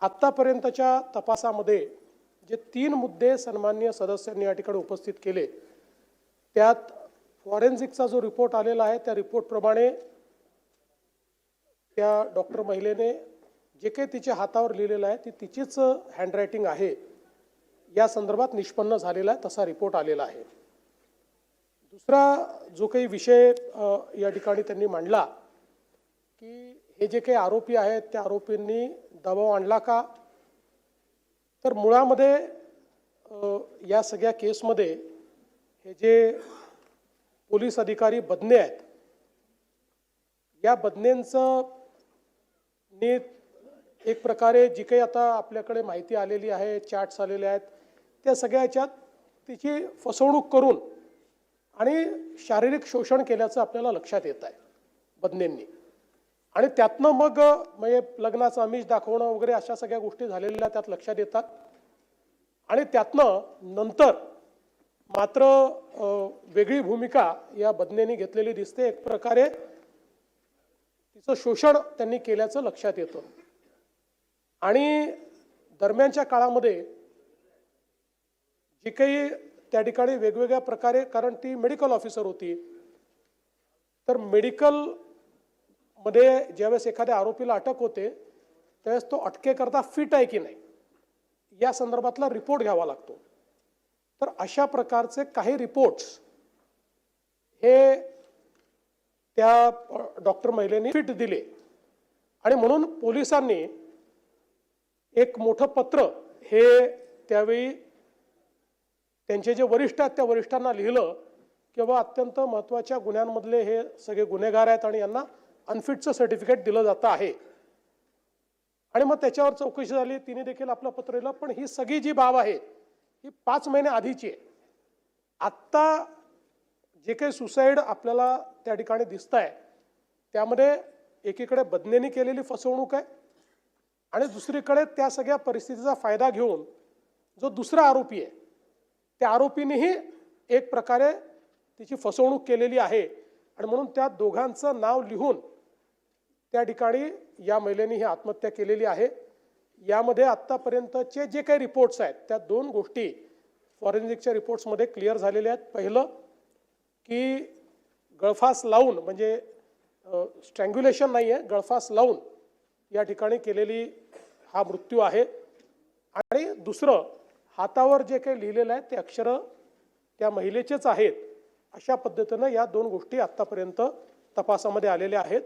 आत्तापर्यंतच्या तपासामध्ये जे 3 मुद्दे सन्माननीय सदस्यांनी या ठिकाणी उपस्थित केले, त्यात फॉरेन्सिकचा जो रिपोर्ट आलेला आहे त्या रिपोर्टप्रमाणे त्या डॉक्टर महिलेने जे काही तिच्या हातावर लिहिलेलं आहे ती तिचीच हँडरायटिंग आहे या संदर्भात निष्पन्न झालेला आहे, तसा रिपोर्ट आलेला आहे। दुसरा जो काही विषय या ठिकाणी त्यांनी मांडला की हे जे काही आरोपी आहेत त्या आरोपींनी दबाव आणला का, तर मुळामध्ये या सगळ्या केसमध्ये हे जे पोलीस अधिकारी बदने आहेत, या बदनेंचं एक प्रकारे जी काही आता आपल्याकडे माहिती आलेली आहे, चॅट्स आलेले आहेत, त्या सगळ्याच्यात तिची फसवणूक करून आणि शारीरिक शोषण केल्याचं आपल्याला लक्षात येत आहे बदनेंनी। आणि त्यातनं मग म्हणजे लग्नाचं आमिष दाखवणं वगैरे अशा सगळ्या गोष्टी झालेल्या त्यात लक्षात येतात। आणि त्यातनं नंतर मात्र वेगळी भूमिका या बदनेंनी घेतलेली दिसते। एक प्रकारे तिचं शोषण त्यांनी केल्याचं लक्षात येतं। आणि दरम्यानच्या काळामध्ये जी काही त्या ठिकाणी वेगवेगळ्या प्रकारे, कारण ती मेडिकल ऑफिसर होती, तर मेडिकल मध्ये ज्यावेळेस एखाद्या आरोपीला अटक होते त्यावेळेस तो अटकेकरता फिट आहे की नाही या संदर्भातला रिपोर्ट घ्यावा लागतो। तर अशा प्रकारचे काही रिपोर्ट्स हे त्या डॉक्टर महिलेने फिट दिले आणि म्हणून पोलिसांनी एक मोठं पत्र हे त्यावेळी त्यांचे जे वरिष्ठ आहेत त्या वरिष्ठांना लिहिलं की बाबा अत्यंत महत्त्वाच्या गुन्ह्यांमधले हे सगळे गुन्हेगार आहेत आणि यांना अनफिटचं सर्टिफिकेट दिलं जातं आहे। आणि मग त्याच्यावर चौकशी झाली, तिने देखील आपलं पत्र लिहिलं, पण ही सगळी जी बाब आहे ही 5 महिने आधीची आहे। आत्ता जे काही सुसाईड आपल्याला त्या ठिकाणी दिसत आहे त्यामध्ये एकीकडे बदनेंनी केलेली फसवणूक आहे आणि दुसरीकडे त्या सगळ्या परिस्थितीचा फायदा घेऊन जो दुसरा आरोपी आहे त्या आरोपीनेही एक प्रकारे तिची फसवणूक केलेली आहे। आणि म्हणून त्या दोघांचं नाव लिहून त्या ठिकाणी या महिलेने ही आत्महत्या केलेली आहे। यामध्ये आत्तापर्यंतचे जे काही रिपोर्ट्स आहेत त्या 2 गोष्टी फॉरेन्सिकच्या रिपोर्ट्समध्ये क्लिअर झालेल्या आहेत। पहिलं की गळफास लावून, म्हणजे स्ट्रँग्युलेशन नाही आहे, गळफास लावून या ठिकाणी केलेली हा मृत्यू आहे। आणि दुसरं, हातावर जे काही लिहिलेलं आहे ते अक्षरं त्या महिलेचेच आहेत, अशा पद्धतीनं या 2 गोष्टी आत्तापर्यंत तपासामध्ये आलेल्या आहेत।